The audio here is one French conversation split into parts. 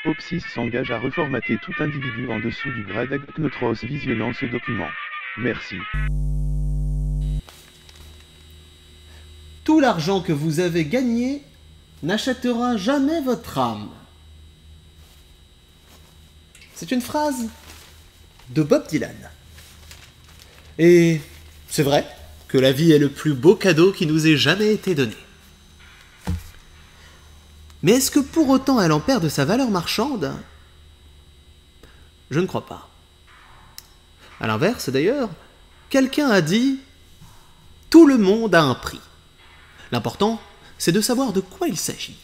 Opsis s'engage à reformater tout individu en dessous du grade Agnotros visionnant ce document. Merci. Tout l'argent que vous avez gagné n'achètera jamais votre âme. C'est une phrase de Bob Dylan. Et c'est vrai que la vie est le plus beau cadeau qui nous ait jamais été donné. Mais est-ce que pour autant elle en perd de sa valeur marchande? Je ne crois pas. À l'inverse d'ailleurs, quelqu'un a dit « Tout le monde a un prix ». L'important, c'est de savoir de quoi il s'agit.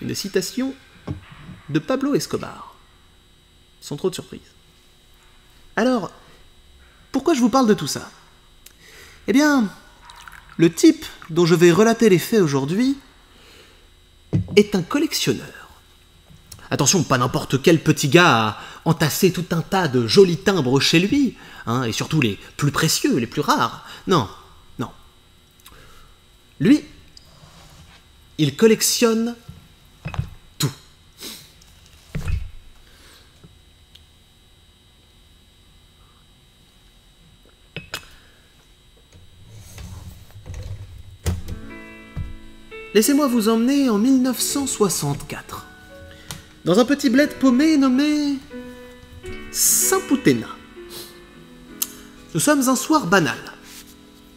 Une citation de Pablo Escobar, sans trop de surprise. Alors, pourquoi je vous parle de tout ça? Eh bien, le type dont je vais relater les faits aujourd'hui est un collectionneur. Attention, pas n'importe quel petit gars à entasser tout un tas de jolis timbres chez lui, hein, et surtout les plus précieux, les plus rares. Non, non. Lui, il collectionne tout. Laissez-moi vous emmener en 1964, dans un petit bled paumé nommé Saint-Pouténa. Nous sommes un soir banal.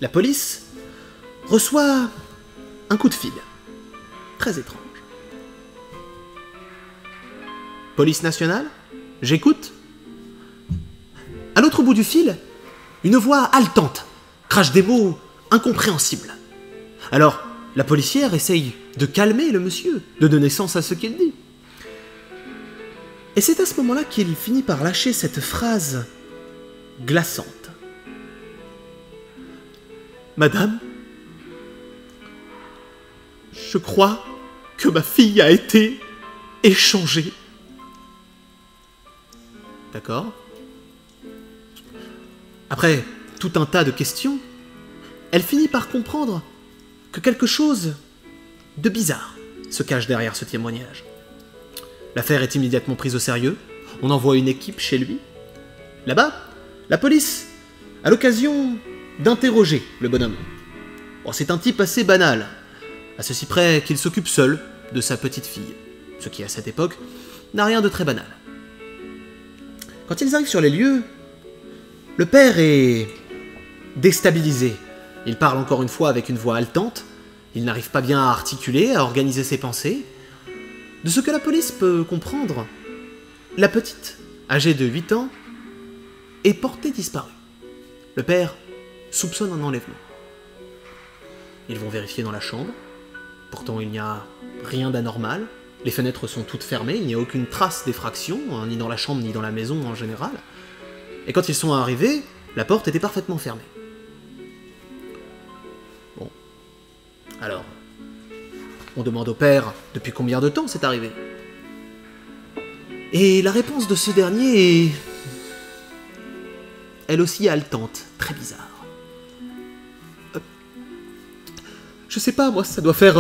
La police reçoit un coup de fil. Très étrange. Police nationale? J'écoute. À l'autre bout du fil, une voix haletante crache des mots incompréhensibles. Alors, la policière essaye de calmer le monsieur, de donner sens à ce qu'il dit. Et c'est à ce moment-là qu'il finit par lâcher cette phrase glaçante. Madame, je crois que ma fille a été échangée. D'accord. Après tout un tas de questions, elle finit par comprendre que quelque chose de bizarre se cache derrière ce témoignage. L'affaire est immédiatement prise au sérieux, on envoie une équipe chez lui. Là-bas, la police a l'occasion d'interroger le bonhomme. Bon, c'est un type assez banal, à ceci près qu'il s'occupe seul de sa petite fille, ce qui à cette époque n'a rien de très banal. Quand ils arrivent sur les lieux, le père est déstabilisé. Il parle encore une fois avec une voix haletante, il n'arrive pas bien à articuler, à organiser ses pensées. De ce que la police peut comprendre, la petite, âgée de 8 ans, est portée disparue. Le père soupçonne un enlèvement. Ils vont vérifier dans la chambre. Pourtant, il n'y a rien d'anormal. Les fenêtres sont toutes fermées, il n'y a aucune trace d'effraction, hein, ni dans la chambre, ni dans la maison en général. Et quand ils sont arrivés, la porte était parfaitement fermée. Bon. Alors, on demande au père depuis combien de temps c'est arrivé. Et la réponse de ce dernier est elle aussi haletante, très bizarre. Je sais pas, moi, ça doit faire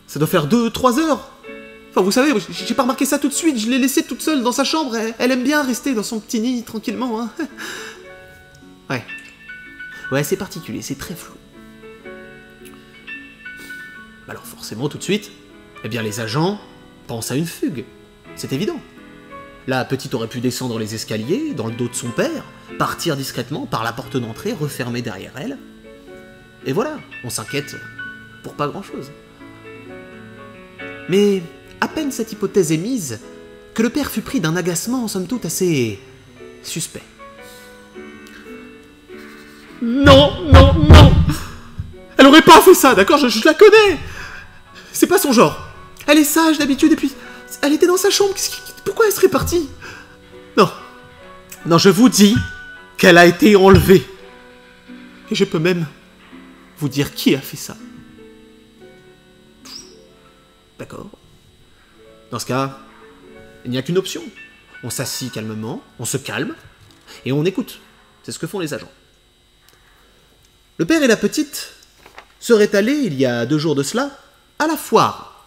2-3 heures. Enfin, vous savez, j'ai pas remarqué ça tout de suite, je l'ai laissée toute seule dans sa chambre, elle aime bien rester dans son petit nid, tranquillement, hein. Ouais, c'est particulier, c'est très flou. Alors forcément, tout de suite, eh bien les agents pensent à une fugue. C'est évident. La petite aurait pu descendre les escaliers, dans le dos de son père, partir discrètement par la porte d'entrée, refermée derrière elle. Et voilà, on s'inquiète pour pas grand-chose. Mais à peine cette hypothèse est mise, que le père fut pris d'un agacement, en somme toute, assez suspect. Non, non, non! Elle aurait pas fait ça, d'accord, je la connais! C'est pas son genre. Elle est sage d'habitude, et puis elle était dans sa chambre, pourquoi elle serait partie? Non. Non, je vous dis qu'elle a été enlevée. Et je peux même vous dire qui a fait ça. D'accord. Dans ce cas, il n'y a qu'une option. On s'assit calmement, on se calme, et on écoute. C'est ce que font les agents. Le père et la petite seraient allés, il y a 2 jours de cela, à la foire.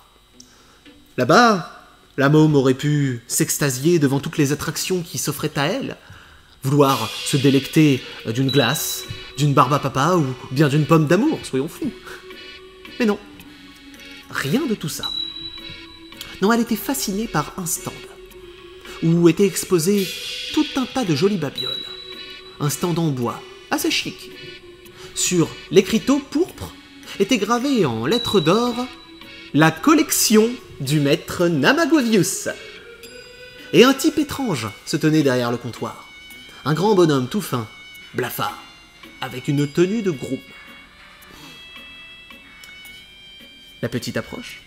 Là-bas, La môme aurait pu s'extasier devant toutes les attractions qui s'offraient à elle, vouloir se délecter d'une glace, d'une barbe à papa ou bien d'une pomme d'amour, soyons fous. Mais non, rien de tout ça. Non, elle était fascinée par un stand, où étaient exposés tout un tas de jolies babioles. Un stand en bois, assez chic. Sur l'écriteau pourpre était gravé en lettres d'or « La collection du maître Namagovius ». Et un type étrange se tenait derrière le comptoir. Un grand bonhomme tout fin, blafard, avec une tenue de groom. La petite approche.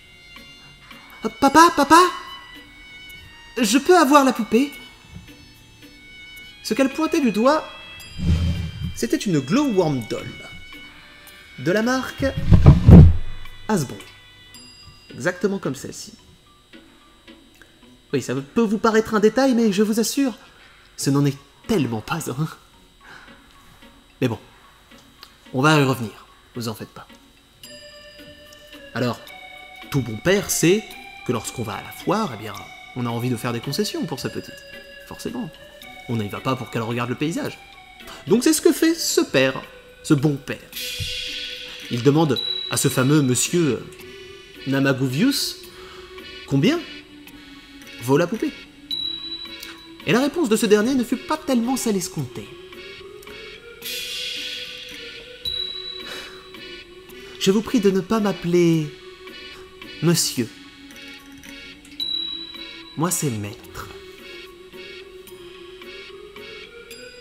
« Papa, papa, je peux avoir la poupée ?» Ce qu'elle pointait du doigt, c'était une glowworm doll de la marque Hasbro. Exactement comme celle-ci. Oui, ça peut vous paraître un détail, mais je vous assure, ce n'en est tellement pas un. Mais bon, on va y revenir, vous en faites pas. Alors, tout bon père sait que lorsqu'on va à la foire, eh bien, on a envie de faire des concessions pour sa petite. Forcément. On n'y va pas pour qu'elle regarde le paysage. Donc c'est ce que fait ce père, ce bon père. Il demande à ce fameux monsieur Namagovius combien vaut la poupée. Et la réponse de ce dernier ne fut pas tellement celle escomptée. Je vous prie de ne pas m'appeler monsieur. Moi c'est maître.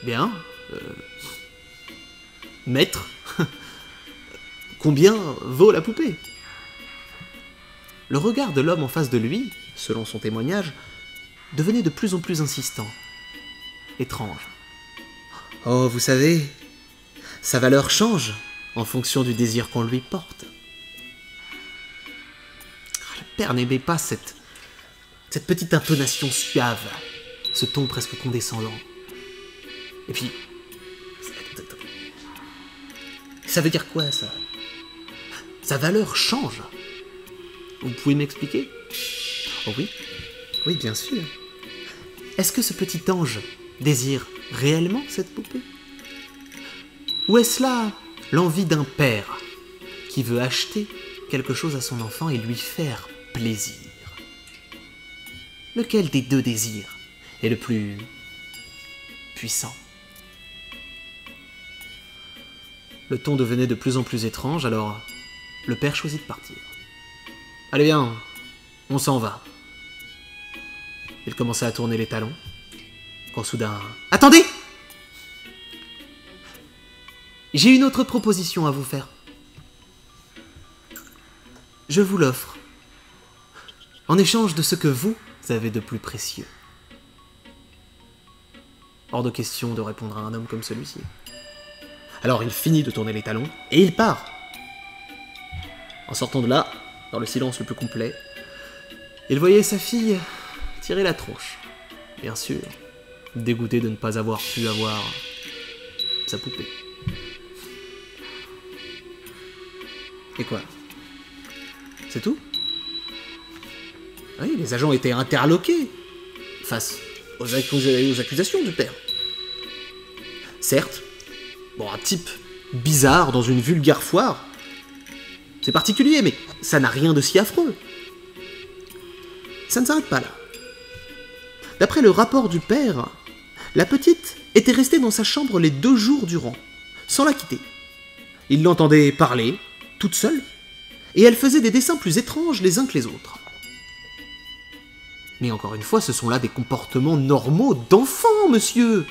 Bien. Maître, combien vaut la poupée? Le regard de l'homme en face de lui, selon son témoignage, devenait de plus en plus insistant, étrange. Oh, vous savez, sa valeur change en fonction du désir qu'on lui porte. Le père n'aimait pas cette petite intonation suave, ce ton presque condescendant. Et puis, ça veut dire quoi, ça? Sa valeur change. Vous pouvez m'expliquer? Oh oui, oui, bien sûr. Est-ce que ce petit ange désire réellement cette poupée? Ou est-ce là l'envie d'un père qui veut acheter quelque chose à son enfant et lui faire plaisir? Lequel des deux désirs est le plus puissant? Le ton devenait de plus en plus étrange, alors le père choisit de partir. « Allez bien, on s'en va. » Il commençait à tourner les talons, quand soudain... « Attendez! J'ai une autre proposition à vous faire. Je vous l'offre, en échange de ce que vous avez de plus précieux. » Hors de question de répondre à un homme comme celui-ci. Alors il finit de tourner les talons, et il part. En sortant de là, dans le silence le plus complet, il voyait sa fille tirer la tronche. Bien sûr, dégoûtée de ne pas avoir pu avoir sa poupée. Et quoi? C'est tout? Oui, les agents étaient interloqués face aux accusations du père. Certes, bon, un type bizarre dans une vulgaire foire, c'est particulier, mais ça n'a rien de si affreux. Ça ne s'arrête pas là. D'après le rapport du père, la petite était restée dans sa chambre les 2 jours durant, sans la quitter. Il l'entendait parler, toute seule, et elle faisait des dessins plus étranges les uns que les autres. Mais encore une fois, ce sont là des comportements normaux d'enfants, monsieur.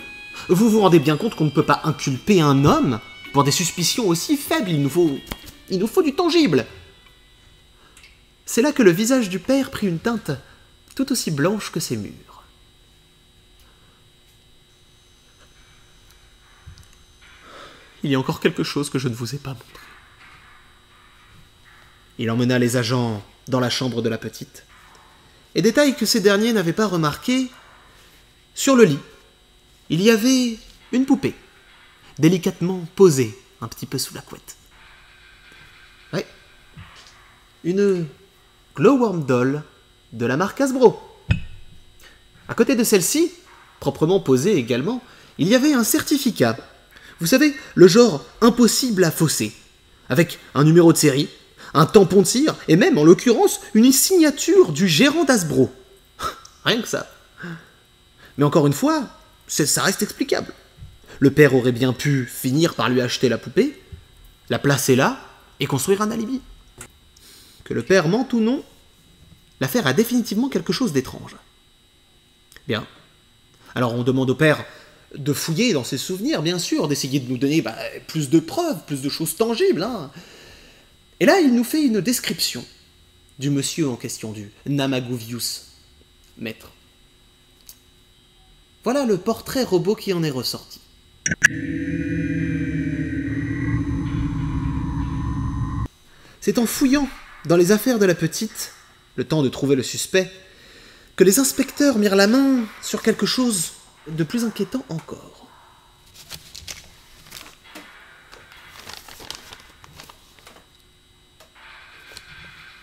Vous vous rendez bien compte qu'on ne peut pas inculper un homme pour des suspicions aussi faibles, il nous faut du tangible. C'est là que le visage du père prit une teinte tout aussi blanche que ses murs. Il y a encore quelque chose que je ne vous ai pas montré. Il emmena les agents dans la chambre de la petite. Et détail que ces derniers n'avaient pas remarqué, sur le lit, il y avait une poupée, délicatement posée, un petit peu sous la couette. Ouais, une glowworm doll de la marque Hasbro. À côté de celle-ci, proprement posée également, il y avait un certificat. Vous savez, le genre impossible à fausser, avec un numéro de série, un tampon de cire, et même, en l'occurrence, une signature du gérant d'Hasbro. Rien que ça. Mais encore une fois, ça reste explicable. Le père aurait bien pu finir par lui acheter la poupée, la placer là, et construire un alibi. Que le père mente ou non, l'affaire a définitivement quelque chose d'étrange. Bien. Alors on demande au père de fouiller dans ses souvenirs, bien sûr, d'essayer de nous donner plus de preuves, plus de choses tangibles. Hein. Et là, il nous fait une description du monsieur en question, du Namaguvius, maître. Voilà le portrait robot qui en est ressorti. C'est en fouillant dans les affaires de la petite, le temps de trouver le suspect, que les inspecteurs mirent la main sur quelque chose de plus inquiétant encore.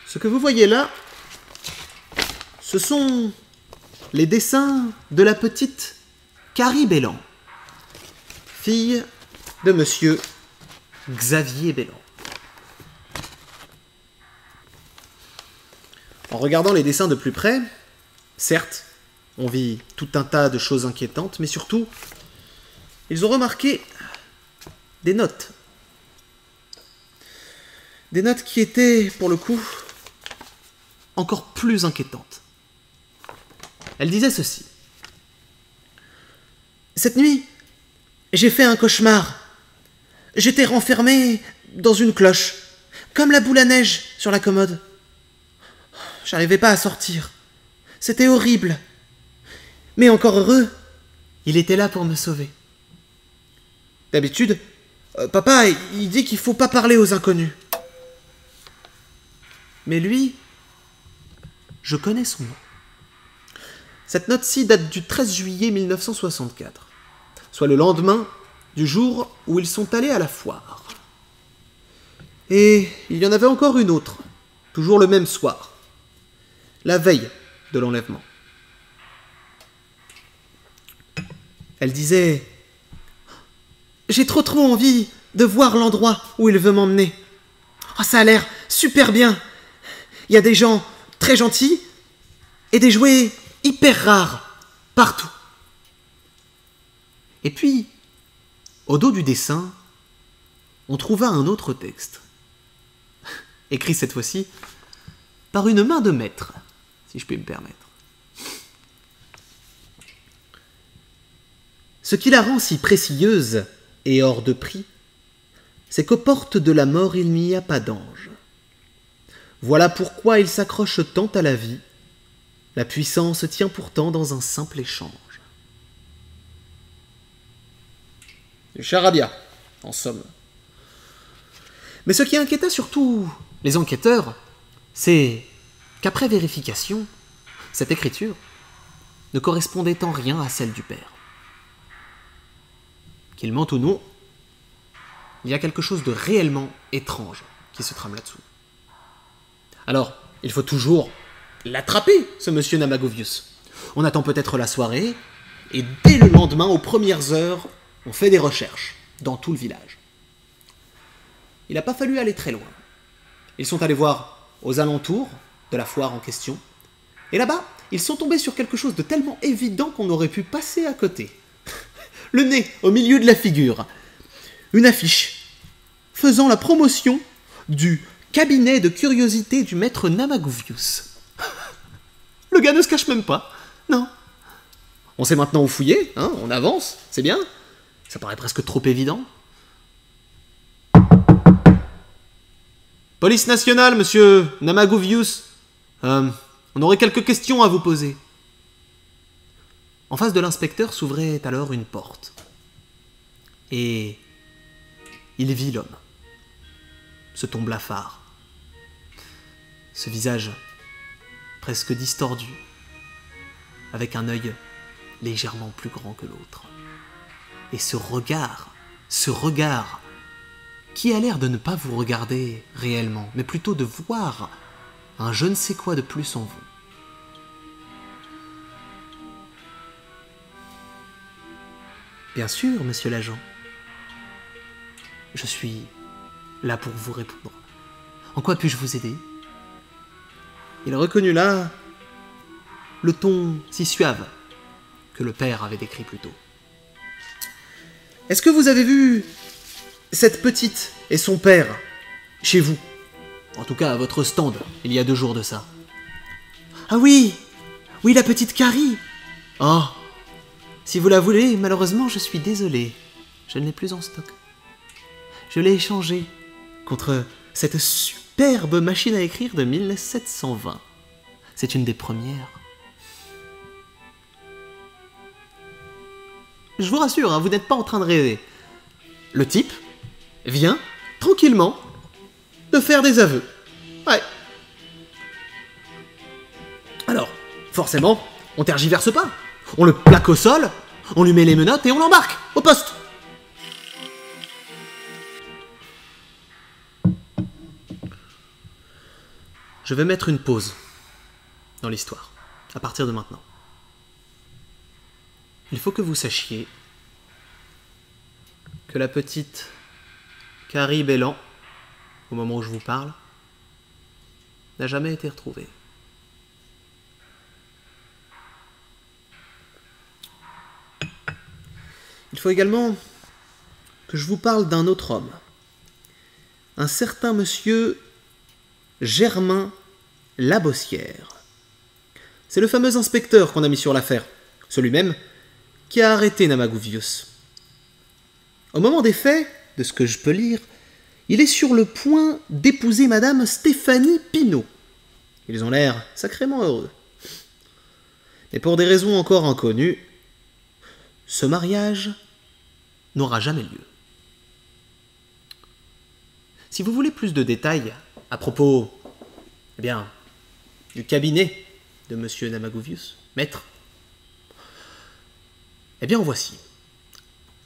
Ce que vous voyez là, ce sont les dessins de la petite Carrie Bellan, fille de monsieur Xavier Bellan. En regardant les dessins de plus près, certes, on vit tout un tas de choses inquiétantes, mais surtout, ils ont remarqué des notes. Des notes qui étaient, pour le coup, encore plus inquiétantes. Elle disait ceci. Cette nuit, j'ai fait un cauchemar. J'étais renfermé dans une cloche, comme la boule à neige sur la commode. J'arrivais pas à sortir. C'était horrible. Mais encore heureux, il était là pour me sauver. D'habitude, papa, il dit qu'il faut pas parler aux inconnus. Mais lui, je connais son nom. Cette note-ci date du 13 juillet 1964, soit le lendemain du jour où ils sont allés à la foire. Et il y en avait encore une autre, toujours le même soir, la veille de l'enlèvement. Elle disait « J'ai trop envie de voir l'endroit où il veut m'emmener. Oh, ça a l'air super bien. Il y a des gens très gentils et des jouets hyper rares partout. » Et puis, au dos du dessin, on trouva un autre texte, écrit cette fois-ci par une main de maître, si je puis me permettre. Ce qui la rend si précieuse et hors de prix, c'est qu'aux portes de la mort il n'y a pas d'ange. Voilà pourquoi il s'accroche tant à la vie. La puissance tient pourtant dans un simple échange. Du charabia, en somme. Mais ce qui inquiéta surtout les enquêteurs, c'est qu'après vérification, cette écriture ne correspondait en rien à celle du père. Qu'il mente ou non, il y a quelque chose de réellement étrange qui se trame là-dessous. Alors, il faut toujours l'attraper, ce monsieur Namagovius. On attend peut-être la soirée, et dès le lendemain, aux premières heures, on fait des recherches dans tout le village. Il n'a pas fallu aller très loin. Ils sont allés voir aux alentours de la foire en question, et là-bas, ils sont tombés sur quelque chose de tellement évident qu'on aurait pu passer à côté. Le nez au milieu de la figure. Une affiche faisant la promotion du cabinet de curiosité du maître Namagovius. Le gars ne se cache même pas. Non. On sait maintenant où fouiller, hein, on avance, c'est bien. Ça paraît presque trop évident. Police nationale, monsieur Namagovius. On aurait quelques questions à vous poser. En face de l'inspecteur s'ouvrait alors une porte. Et il vit l'homme. Ce ton blafard. Ce visage presque distordu, avec un œil légèrement plus grand que l'autre. Et ce regard qui a l'air de ne pas vous regarder réellement, mais plutôt de voir un je ne sais quoi de plus en vous. Bien sûr, monsieur l'agent. Je suis là pour vous répondre. En quoi puis-je vous aider? Il reconnut là le ton si suave que le père avait décrit plus tôt. Est-ce que vous avez vu cette petite et son père chez vous? En tout cas, à votre stand, il y a 2 jours de ça. Ah oui! Oui, la petite Carrie! Oh! Si vous la voulez, malheureusement, je suis désolé. Je ne l'ai plus en stock. Je l'ai échangée contre cette superbe machine à écrire de 1720. C'est une des premières. Je vous rassure, hein, vous n'êtes pas en train de rêver. Le type vient, tranquillement, de faire des aveux. Ouais. Alors, forcément, on tergiverse pas. On le plaque au sol, on lui met les menottes et on l'embarque au poste. Je vais mettre une pause dans l'histoire, à partir de maintenant. Il faut que vous sachiez que la petite Carrie Bellan, au moment où je vous parle, n'a jamais été retrouvée. Il faut également que je vous parle d'un autre homme, un certain monsieur Germain Labossière. C'est le fameux inspecteur qu'on a mis sur l'affaire, celui même qui a arrêté Namaguvius. Au moment des faits, de ce que je peux lire, il est sur le point d'épouser madame Stéphanie Pinault. Ils ont l'air sacrément heureux. Mais pour des raisons encore inconnues, ce mariage n'aura jamais lieu. Si vous voulez plus de détails à propos, eh bien, du cabinet de monsieur Namaguvius, maître, eh bien en voici.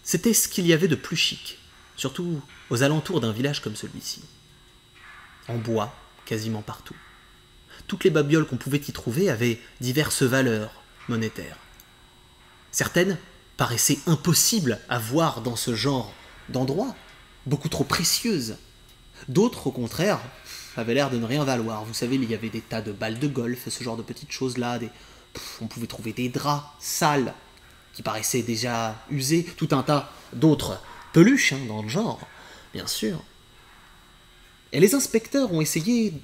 C'était ce qu'il y avait de plus chic, surtout aux alentours d'un village comme celui-ci. En bois, quasiment partout. Toutes les babioles qu'on pouvait y trouver avaient diverses valeurs monétaires. Certaines paraissaient impossibles à voir dans ce genre d'endroit, beaucoup trop précieuses. D'autres, au contraire, avaient l'air de ne rien valoir. Vous savez, il y avait des tas de balles de golf, ce genre de petites choses-là. On pouvait trouver des draps sales qui paraissaient déjà usés, tout un tas d'autres peluches dans le genre, bien sûr. Et les inspecteurs ont essayé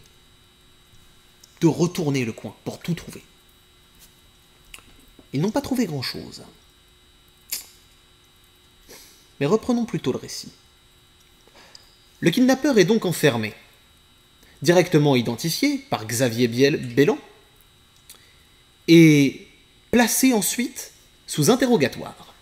de retourner le coin pour tout trouver. Ils n'ont pas trouvé grand-chose. Mais reprenons plutôt le récit. Le kidnappeur est donc enfermé, directement identifié par Xavier Bellan, et placé ensuite sous interrogatoire.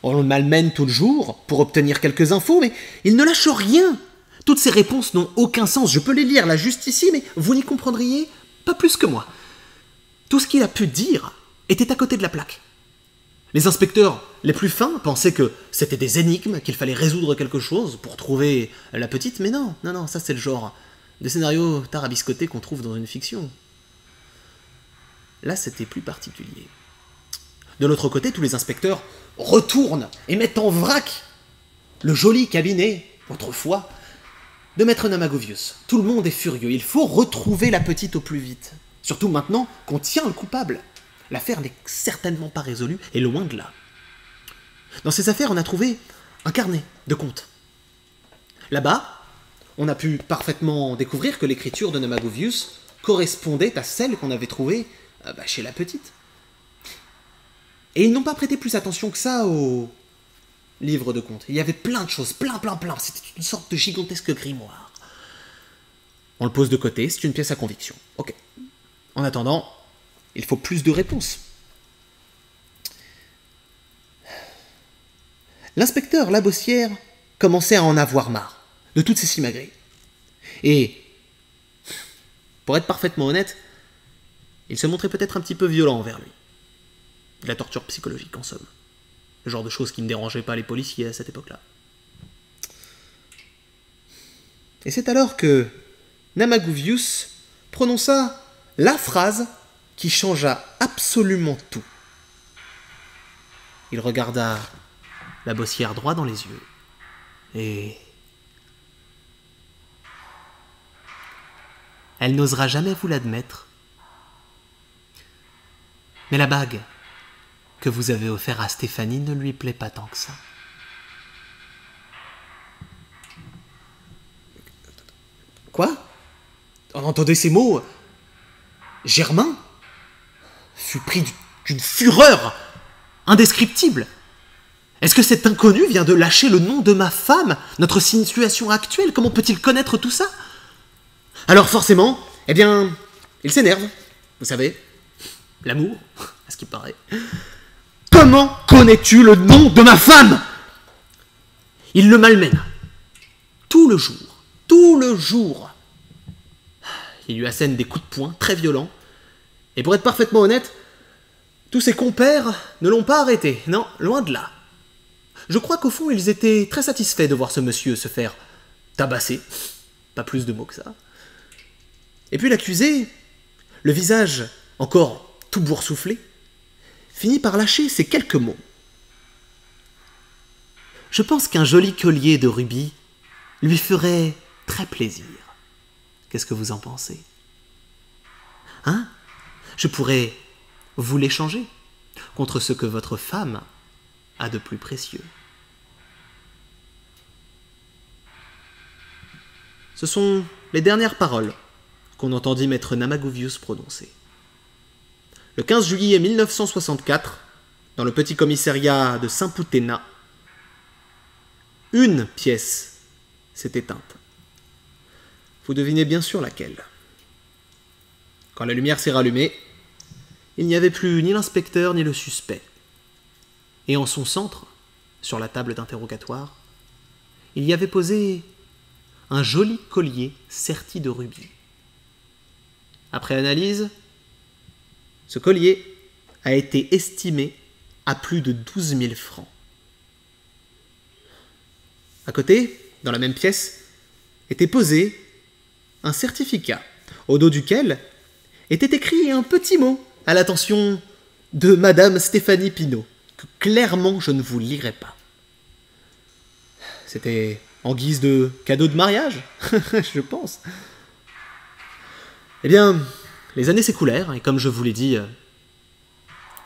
On le malmène tout le jour pour obtenir quelques infos, mais il ne lâche rien. Toutes ces réponses n'ont aucun sens. Je peux les lire là juste ici, mais vous n'y comprendriez pas plus que moi. Tout ce qu'il a pu dire était à côté de la plaque. Les inspecteurs les plus fins pensaient que c'était des énigmes, qu'il fallait résoudre quelque chose pour trouver la petite, mais non, ça c'est le genre de scénario tarabiscoté qu'on trouve dans une fiction. Là, c'était plus particulier. De l'autre côté, tous les inspecteurs retournent et mettent en vrac le joli cabinet, autrefois, de Maître Namaguvius. Tout le monde est furieux, il faut retrouver la petite au plus vite. Surtout maintenant qu'on tient le coupable. L'affaire n'est certainement pas résolue, et loin de là. Dans ces affaires, on a trouvé un carnet de comptes. Là-bas, on a pu parfaitement découvrir que l'écriture de Namaguvius correspondait à celle qu'on avait trouvée chez la petite. Et ils n'ont pas prêté plus attention que ça au livre de comptes. Il y avait plein de choses, plein. C'était une sorte de gigantesque grimoire. On le pose de côté, c'est une pièce à conviction. Ok. En attendant, il faut plus de réponses. L'inspecteur Labossière commençait à en avoir marre de toutes ces simagrées. Et, pour être parfaitement honnête, il se montrait peut-être un petit peu violent envers lui. De la torture psychologique, en somme. Le genre de choses qui ne dérangeaient pas les policiers à cette époque-là. Et c'est alors que Namaguvius prononça la phrase qui changea absolument tout. Il regarda la Bossière droit dans les yeux. Et elle n'osera jamais vous l'admettre. Mais la bague que vous avez offerte à Stéphanie ne lui plaît pas tant que ça. Quoi? Entendez ces mots? Germain fut pris d'une fureur indescriptible. Est-ce que cet inconnu vient de lâcher le nom de ma femme? Notre situation actuelle, comment peut-il connaître tout ça? Alors forcément, eh bien, il s'énerve. Vous savez, l'amour, à ce qui paraît. Comment connais-tu le nom de ma femme? Il le malmène. Tout le jour. Tout le jour. Il lui assène des coups de poing très violents. Et pour être parfaitement honnête, tous ses compères ne l'ont pas arrêté. Non, loin de là. Je crois qu'au fond, ils étaient très satisfaits de voir ce monsieur se faire tabasser. Pas plus de mots que ça. Et puis l'accusé, le visage encore tout boursouflé, finit par lâcher ces quelques mots. Je pense qu'un joli collier de rubis lui ferait très plaisir. Qu'est-ce que vous en pensez? Hein? Je pourrais vous l'échanger contre ce que votre femme a de plus précieux. Ce sont les dernières paroles qu'on entendit maître Namagovius prononcer. Le 15 juillet 1964, dans le petit commissariat de Saint-Pouténa, une pièce s'est éteinte. Vous devinez bien sûr laquelle. Quand la lumière s'est rallumée, il n'y avait plus ni l'inspecteur ni le suspect. Et en son centre, sur la table d'interrogatoire, il y avait posé un joli collier serti de rubis. Après analyse, ce collier a été estimé à plus de 12 000 francs. À côté, dans la même pièce, était posé un certificat, au dos duquel était écrit un petit mot à l'attention de Madame Stéphanie Pinault, que clairement je ne vous lirai pas. C'était en guise de cadeau de mariage, je pense. Eh bien, les années s'écoulèrent, et comme je vous l'ai dit,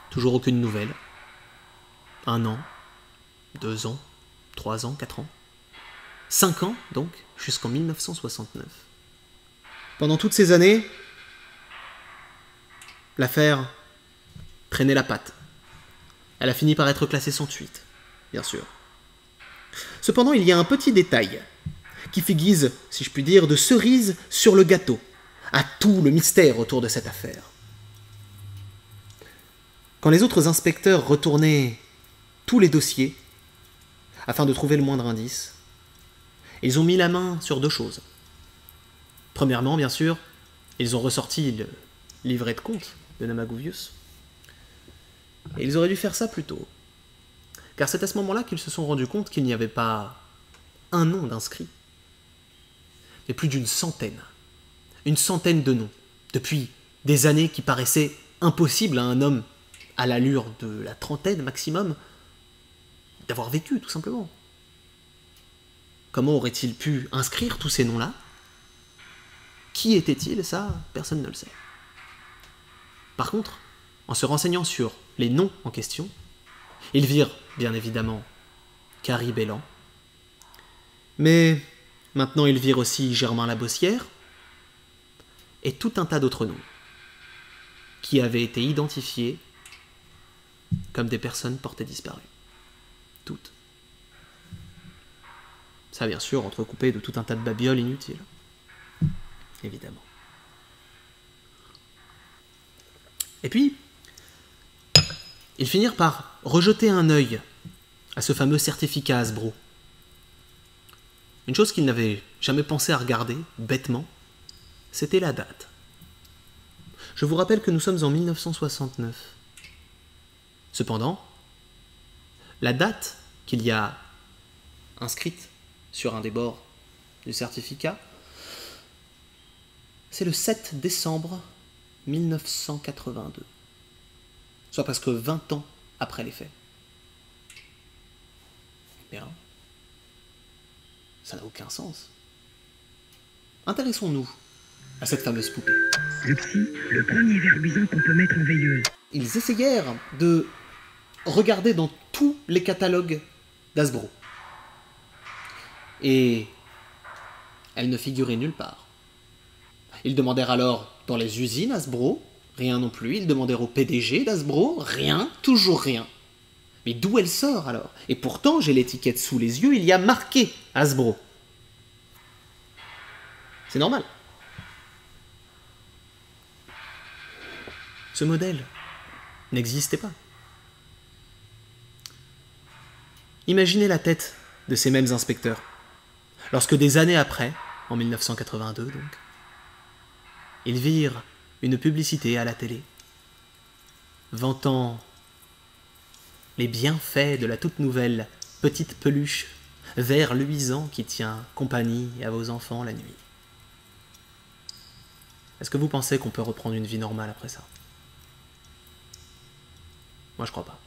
toujours aucune nouvelle. 1 an, 2 ans, 3 ans, 4 ans, 5 ans donc, jusqu'en 1969. Pendant toutes ces années, l'affaire traînait la patte. Elle a fini par être classée sans suite, bien sûr. Cependant, il y a un petit détail qui fait guise, si je puis dire, de cerise sur le gâteau à tout le mystère autour de cette affaire. Quand les autres inspecteurs retournaient tous les dossiers afin de trouver le moindre indice, ils ont mis la main sur 2 choses. Premièrement, bien sûr, ils ont ressorti le livret de compte de Namagovius. Et ils auraient dû faire ça plus tôt. Car c'est à ce moment-là qu'ils se sont rendus compte qu'il n'y avait pas un nom d'inscrit, mais plus d'une centaine. Une centaine de noms, depuis des années qui paraissaient impossibles à un homme à l'allure de la trentaine maximum d'avoir vécu, tout simplement. Comment aurait-il pu inscrire tous ces noms-là? Qui était-il? Ça, personne ne le sait. Par contre, en se renseignant sur les noms en question, ils virent, bien évidemment, Carrie Bellan. Mais maintenant, ils virent aussi Germain Labossière et tout un tas d'autres noms qui avaient été identifiés comme des personnes portées disparues. Toutes. Ça, bien sûr, entrecoupé de tout un tas de babioles inutiles. Évidemment. Et puis, ils finirent par rejeter un œil à ce fameux certificat Hasbro. Une chose qu'ils n'avaient jamais pensé à regarder, bêtement, c'était la date. Je vous rappelle que nous sommes en 1969. Cependant, la date qu'il y a inscrite sur un des bords du certificat, c'est le 7 décembre 1982. Soit presque 20 ans après les faits. Bien. Ça n'a aucun sens. Intéressons-nous à cette fameuse poupée. Le psy, le premier verbisant qu'on peut mettre en veilleuse. Ils essayèrent de regarder dans tous les catalogues d'Hasbro. Et elle ne figurait nulle part. Ils demandèrent alors dans les usines Hasbro, rien non plus. Ils demandèrent au PDG d'Hasbro, rien, toujours rien. Mais d'où elle sort alors? Et pourtant, j'ai l'étiquette sous les yeux, il y a marqué Hasbro. C'est normal. Ce modèle n'existait pas. Imaginez la tête de ces mêmes inspecteurs, lorsque des années après, en 1982 donc, ils virent une publicité à la télé, vantant les bienfaits de la toute nouvelle petite peluche vert luisant qui tient compagnie à vos enfants la nuit. Est-ce que vous pensez qu'on peut reprendre une vie normale après ça? Moi, je crois pas.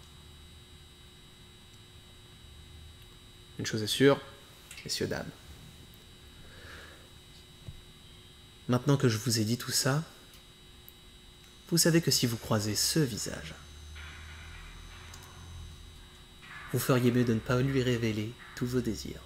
Une chose est sûre, messieurs, dames. Maintenant que je vous ai dit tout ça, vous savez que si vous croisez ce visage, vous feriez mieux de ne pas lui révéler tous vos désirs.